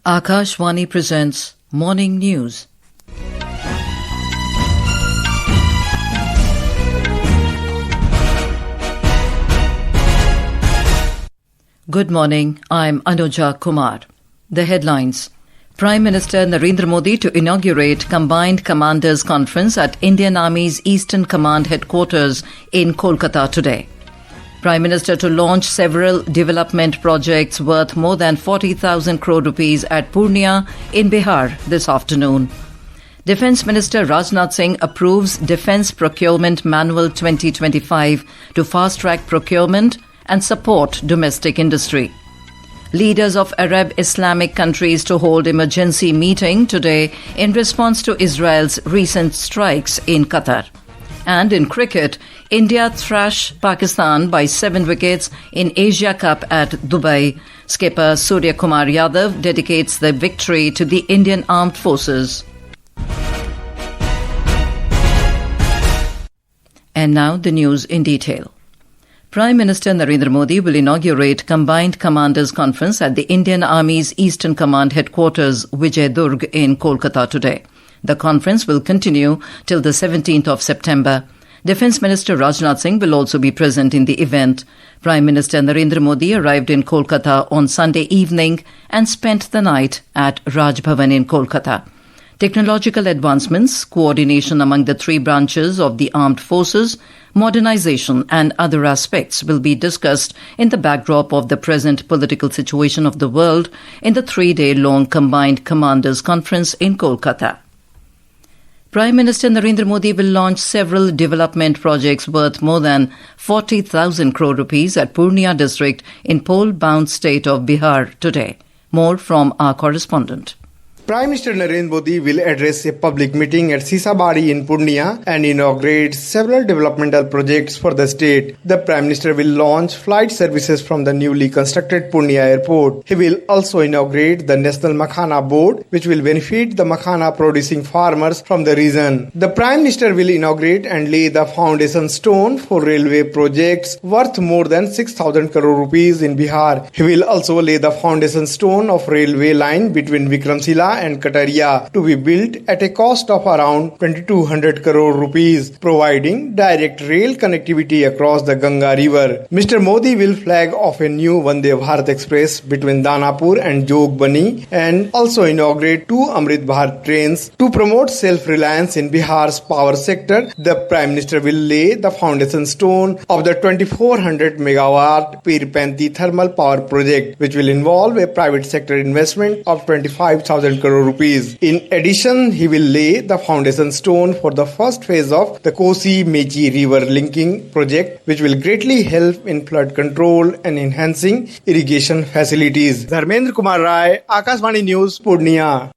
Akashvani presents Morning News. Good morning, I'm Anuja Kumar. The headlines. Prime Minister Narendra Modi to inaugurate Combined Commanders Conference at Indian Army's Eastern Command Headquarters in Kolkata today. Prime Minister to launch several development projects worth more than 40,000 crore rupees at Purnea in Bihar this afternoon. Defence Minister Rajnath Singh approves Defence Procurement Manual 2025 to fast-track procurement and support domestic industry. Leaders of Arab-Islamic countries to hold emergency meeting today in response to Israel's recent strikes in Qatar. And in cricket, India thrash Pakistan by 7 wickets in Asia Cup at Dubai. Skipper Suryakumar Yadav dedicates the victory to the Indian Armed Forces. And now the news in detail. Prime Minister Narendra Modi will inaugurate Combined Commanders Conference at the Indian Army's Eastern Command Headquarters, Vijaydurg, in Kolkata today. The conference will continue till the 17th of September. Defence Minister Rajnath Singh will also be present in the event. Prime Minister Narendra Modi arrived in Kolkata on Sunday evening and spent the night at Raj Bhavan in Kolkata. Technological advancements, coordination among the three branches of the armed forces, modernization and other aspects will be discussed in the backdrop of the present political situation of the world in the 3-day-long Combined Commanders Conference in Kolkata. Prime Minister Narendra Modi will launch several development projects worth more than 40,000 crore rupees at Purnea district in pole-bound state of Bihar today. More from our correspondent. Prime Minister Narendra Modi will address a public meeting at Sisabari in Purnea and inaugurate several developmental projects for the state. The Prime Minister will launch flight services from the newly constructed Purnea airport. He will also inaugurate the National Makhana Board, which will benefit the makhana producing farmers from the region. The Prime Minister will inaugurate and lay the foundation stone for railway projects worth more than 6,000 crore rupees in Bihar. He will also lay the foundation stone of railway line between Vikramshila and Qatar to be built at a cost of around 2,200 crore rupees, providing direct rail connectivity across the Ganga River. Mr. Modi will flag off a new Vande Bharat Express between Danapur and Jogbani and also inaugurate 2 Amrit Bharat trains to promote self-reliance in Bihar's power sector. The Prime Minister will lay the foundation stone of the 2,400 megawatt Pirpanti thermal power project, which will involve a private sector investment of 25,000 crore rupees. In addition, he will lay the foundation stone for the first phase of the Kosi-Mechi river linking project, which will greatly help in flood control and enhancing irrigation facilities. Dharmendra Kumar Rai, Akashvani News, Purnea.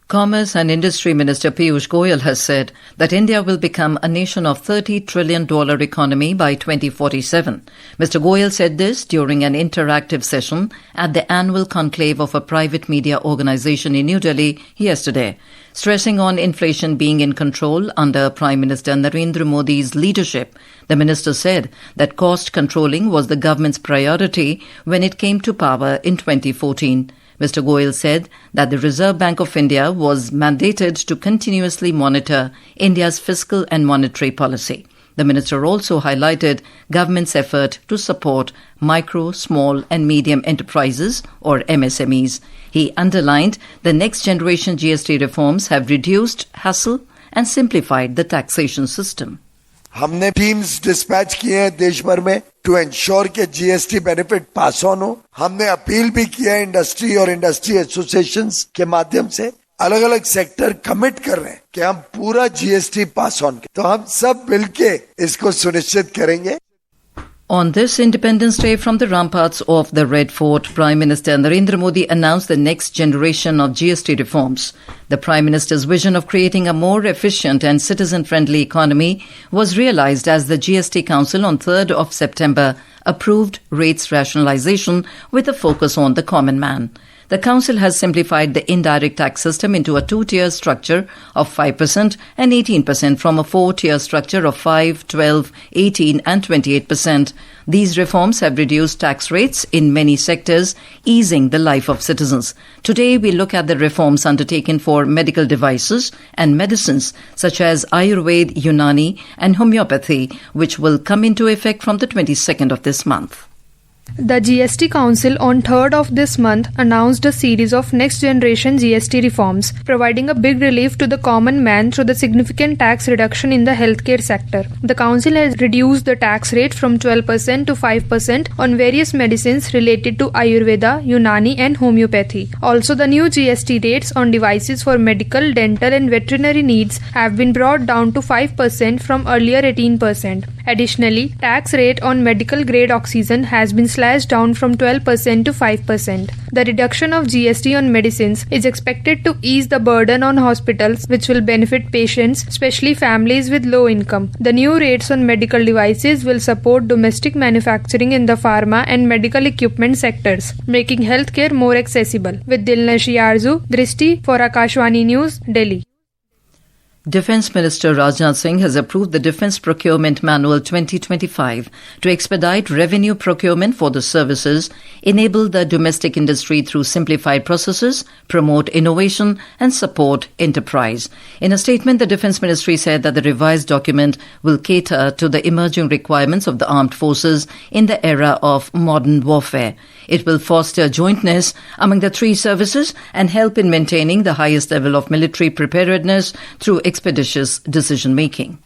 Commerce and Industry Minister Piyush Goyal has said that India will become a nation of $30 trillion economy by 2047. Mr. Goyal said this during an interactive session at the annual conclave of a private media organization in New Delhi yesterday. Stressing on inflation being in control under Prime Minister Narendra Modi's leadership, the minister said that cost controlling was the government's priority when it came to power in 2014. Mr. Goyal said that the Reserve Bank of India was mandated to continuously monitor India's fiscal and monetary policy. The minister also highlighted government's effort to support micro, small and medium enterprises or MSMEs. He underlined the next generation GST reforms have reduced hassle and simplified the taxation system. हमने teams dispatch किए हैं देश भर में to ensure के GST benefit pass on हो. हमने appeal भी किया है इंडस्ट्री और इंडस्ट्री एसोसिएशंस के माध्यम से. अलग अलग सेक्टर कमिट कर रहे हैं कि हम पूरा जीएसटी पास ऑन करें. तो हम सब मिलके इसको सुनिश्चित करेंगे. On this Independence Day from the ramparts of the Red Fort, Prime Minister Narendra Modi announced the next generation of GST reforms. The Prime Minister's vision of creating a more efficient and citizen-friendly economy was realized as the GST Council on 3rd of September approved rates rationalization with a focus on the common man. The Council has simplified the indirect tax system into a two-tier structure of 5% and 18% from a four-tier structure of 5, 12, 18 and 28%. These reforms have reduced tax rates in many sectors, easing the life of citizens. Today, we look at the reforms undertaken for medical devices and medicines such as Ayurveda, Unani and homeopathy, which will come into effect from the 22nd of this month. The GST Council on 3rd of this month announced a series of next-generation GST reforms, providing a big relief to the common man through the significant tax reduction in the healthcare sector. The Council has reduced the tax rate from 12% to 5% on various medicines related to Ayurveda, Unani and homeopathy. Also, the new GST rates on devices for medical, dental and veterinary needs have been brought down to 5% from earlier 18%. Additionally, tax rate on medical-grade oxygen has been slashed down from 12% to 5%. The reduction of GST on medicines is expected to ease the burden on hospitals, which will benefit patients, especially families with low income. The new rates on medical devices will support domestic manufacturing in the pharma and medical equipment sectors, making healthcare more accessible. With Dilnashi Arzu, Drishti for Akashwani News, Delhi. Defence Minister Rajnath Singh has approved the Defence Procurement Manual 2025 to expedite revenue procurement for the services, enable the domestic industry through simplified processes, promote innovation and support enterprise. In a statement, the Defence Ministry said that the revised document will cater to the emerging requirements of the armed forces in the era of modern warfare. It will foster jointness among the three services and help in maintaining the highest level of military preparedness through expeditious decision-making.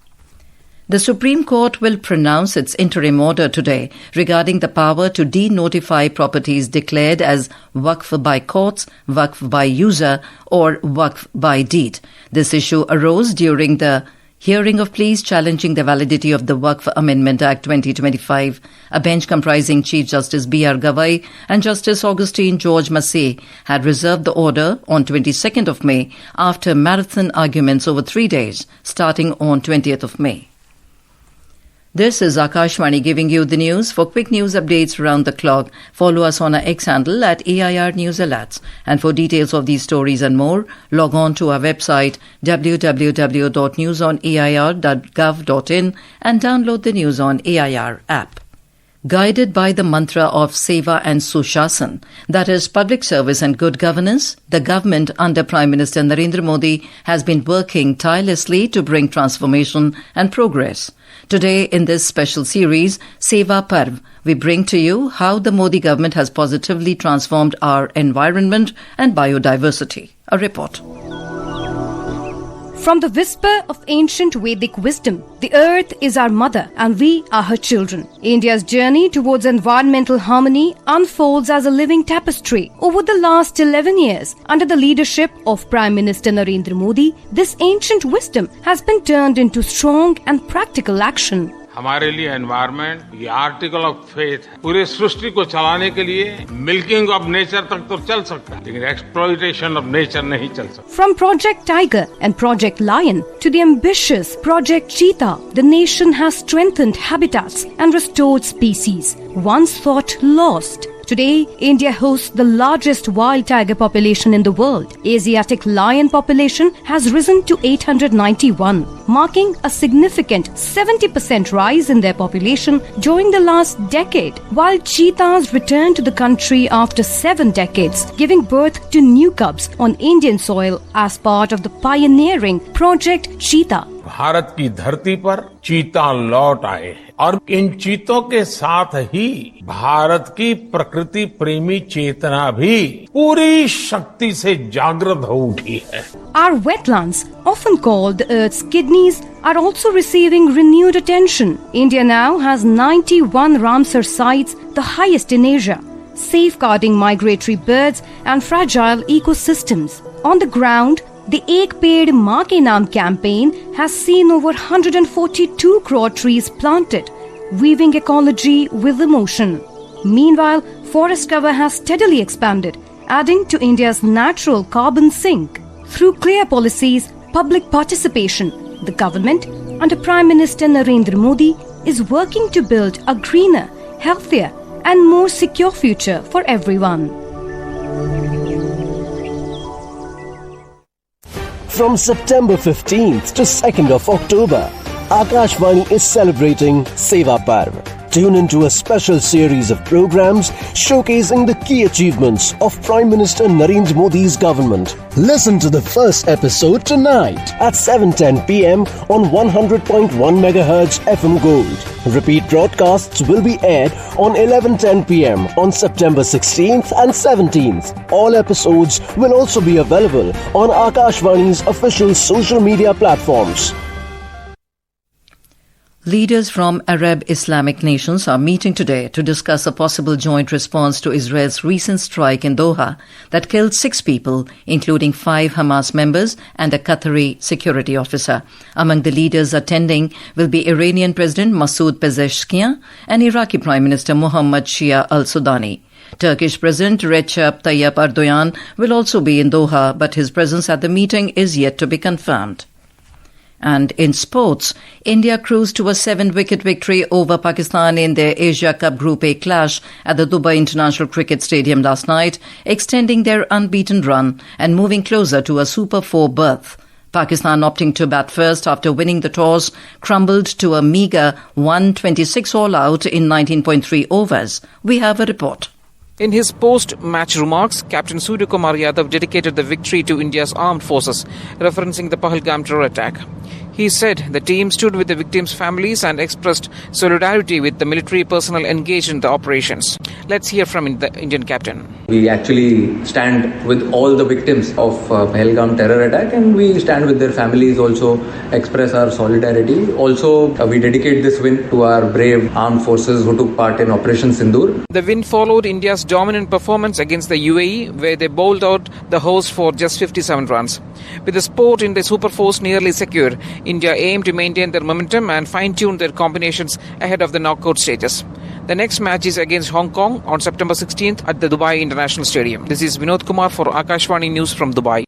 The Supreme Court will pronounce its interim order today regarding the power to denotify properties declared as Waqf by courts, Waqf by user or Waqf by deed. This issue arose during the hearing of pleas challenging the validity of the Waqf Amendment Act 2025. A bench comprising Chief Justice B.R. Gavai and Justice Augustine George Massey had reserved the order on 22nd of May after marathon arguments over 3 days, starting on 20th of May. This is Akashwani giving you the news. For quick news updates around the clock, follow us on our X handle at AIR News Alerts. And for details of these stories and more, log on to our website www.newsonair.gov.in and download the News on AIR app. Guided by the mantra of Seva and Sushasan, that is public service and good governance, the government under Prime Minister Narendra Modi has been working tirelessly to bring transformation and progress. Today, in this special series, Seva Parv, we bring to you how the Modi government has positively transformed our environment and biodiversity. A report. From the whisper of ancient Vedic wisdom, the earth is our mother and we are her children. India's journey towards environmental harmony unfolds as a living tapestry. Over the last 11 years, under the leadership of Prime Minister Narendra Modi, this ancient wisdom has been turned into strong and practical action. हमारे लिए environment ये article of faith है। पूरे सृष्टि को चलाने के लिए milking of nature तक तो चल सकता है, लेकिन एक्सप्लॉइटेशन ऑफ नेचर नहीं चल सकता। From Project Tiger and Project Lion to the ambitious Project Cheetah, the nation has strengthened habitats and restored species once thought lost. Today, India hosts the largest wild tiger population in the world. Asiatic lion population has risen to 891, marking a significant 70% rise in their population during the last decade, while cheetahs returned to the country after 7 decades, giving birth to new cubs on Indian soil as part of the pioneering Project Cheetah. Bharat की धरती पर चीता लौट आए हैं और इन चीतों के साथ ही भारत की प्रकृति प्रेमी चेतना भी पूरी शक्ति से जागृत हो उठी है। Our wetlands, often called the Earth's kidneys, are also receiving renewed attention. India now has 91 Ramsar sites, the highest in Asia, safeguarding migratory birds and fragile ecosystems. On the ground, the Ek Ped Maa Ke Naam campaign has seen over 142 crore trees planted, weaving ecology with emotion. Meanwhile, forest cover has steadily expanded, adding to India's natural carbon sink. Through clear policies, public participation, the government, under Prime Minister Narendra Modi, is working to build a greener, healthier, and more secure future for everyone. From September 15th to 2nd of October, Akashvani is celebrating Seva Parv. Tune into a special series of programs showcasing the key achievements of Prime Minister Narendra Modi's government. Listen to the first episode tonight at 7:10 p.m. on 100.1 MHz FM Gold. Repeat broadcasts will be aired on 11:10 p.m. on September 16th and 17th. All episodes will also be available on Akashvani's official social media platforms. Leaders from Arab-Islamic nations are meeting today to discuss a possible joint response to Israel's recent strike in Doha that killed 6 people, including 5 Hamas members and a Qatari security officer. Among the leaders attending will be Iranian President Masoud Pezeshkian and Iraqi Prime Minister Mohammad Shia al-Sudani. Turkish President Recep Tayyip Erdogan will also be in Doha, but his presence at the meeting is yet to be confirmed. And in sports, India cruised to a 7-wicket victory over Pakistan in their Asia Cup Group A clash at the Dubai International Cricket Stadium last night, extending their unbeaten run and moving closer to a Super 4 berth. Pakistan, opting to bat first after winning the toss, crumbled to a meagre 126 all-out in 19.3 overs. We have a report. In his post-match remarks, Captain Suryakumar Yadav dedicated the victory to India's armed forces, referencing the Pahalgam terror attack. He said the team stood with the victims' families and expressed solidarity with the military personnel engaged in the operations. Let's hear from the Indian captain. We actually stand with all the victims of Pahalgam terror attack, and we stand with their families, also express our solidarity. Also, we dedicate this win to our brave armed forces who took part in Operation Sindoor. The win followed India's dominant performance against the UAE, where they bowled out the host for just 57 runs. With the sport in the Super Force nearly secure, India aimed to maintain their momentum and fine-tune their combinations ahead of the knockout stages. The next match is against Hong Kong on September 16th at the Dubai International Stadium. This is Vinod Kumar for Akashvani News from Dubai.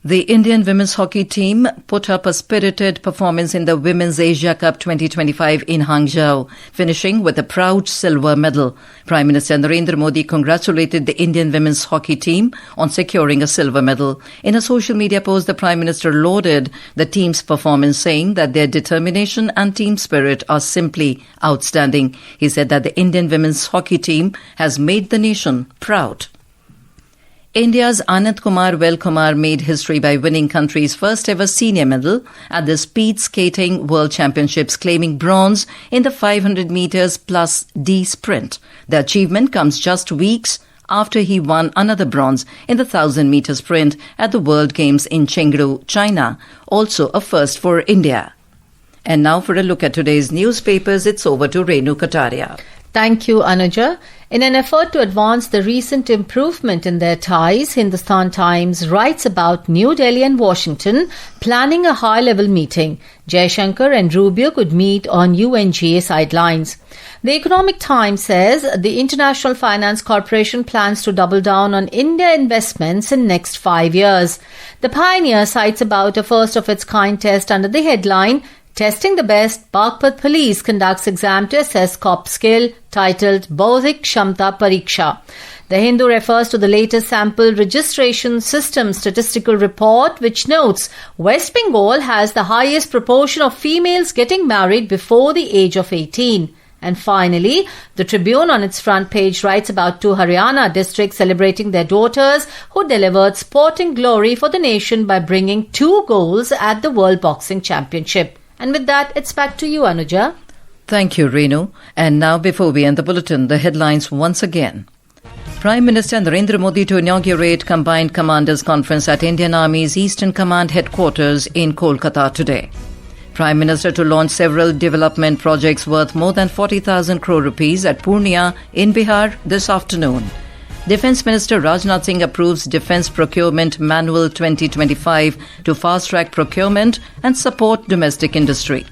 The Indian women's hockey team put up a spirited performance in the Women's Asia Cup 2025 in Hangzhou, finishing with a proud silver medal. Prime Minister Narendra Modi congratulated the Indian women's hockey team on securing a silver medal. In a social media post, the Prime Minister lauded the team's performance, saying that their determination and team spirit are simply outstanding. He said that the Indian women's hockey team has made the nation proud. India's Anand Kumar Velkumar made history by winning country's first ever senior medal at the Speed Skating World Championships, claiming bronze in the 500 meters plus D sprint. The achievement comes just weeks after he won another bronze in the 1,000 meter sprint at the World Games in Chengdu, China, also a first for India. And now for a look at today's newspapers, it's over to Renu Kataria. Thank you, Anuja. In an effort to advance the recent improvement in their ties, Hindustan Times writes about New Delhi and Washington planning a high-level meeting. Jaishankar and Rubio could meet on UNGA sidelines. The Economic Times says the International Finance Corporation plans to double down on India investments in next 5 years. The Pioneer cites about a first-of-its-kind test under the headline Testing the Best, Bagpat Police conducts exam to assess cop skill, titled Baudhik Kshamta Pariksha. The Hindu refers to the latest sample registration system statistical report, which notes West Bengal has the highest proportion of females getting married before the age of 18. And finally, the Tribune on its front page writes about 2 Haryana districts celebrating their daughters who delivered sporting glory for the nation by bringing 2 goals at the World Boxing Championship. And with that, it's back to you, Anuja. Thank you, Renu. And now, before we end the bulletin, the headlines once again. Prime Minister Narendra Modi to inaugurate Combined Commanders Conference at Indian Army's Eastern Command headquarters in Kolkata today. Prime Minister to launch several development projects worth more than 40,000 crore rupees at Purnea in Bihar this afternoon. Defence Minister Rajnath Singh approves Defence Procurement Manual 2025 to fast-track procurement and support domestic industry.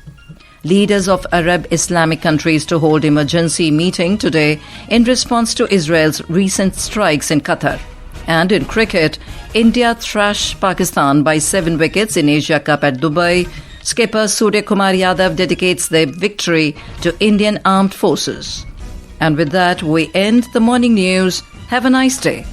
Leaders of Arab-Islamic countries to hold emergency meeting today in response to Israel's recent strikes in Qatar. And in cricket, India thrashed Pakistan by 7 wickets in Asia Cup at Dubai. Skipper Suryakumar Yadav dedicates their victory to Indian Armed Forces. And with that, we end the morning news. Have a nice day.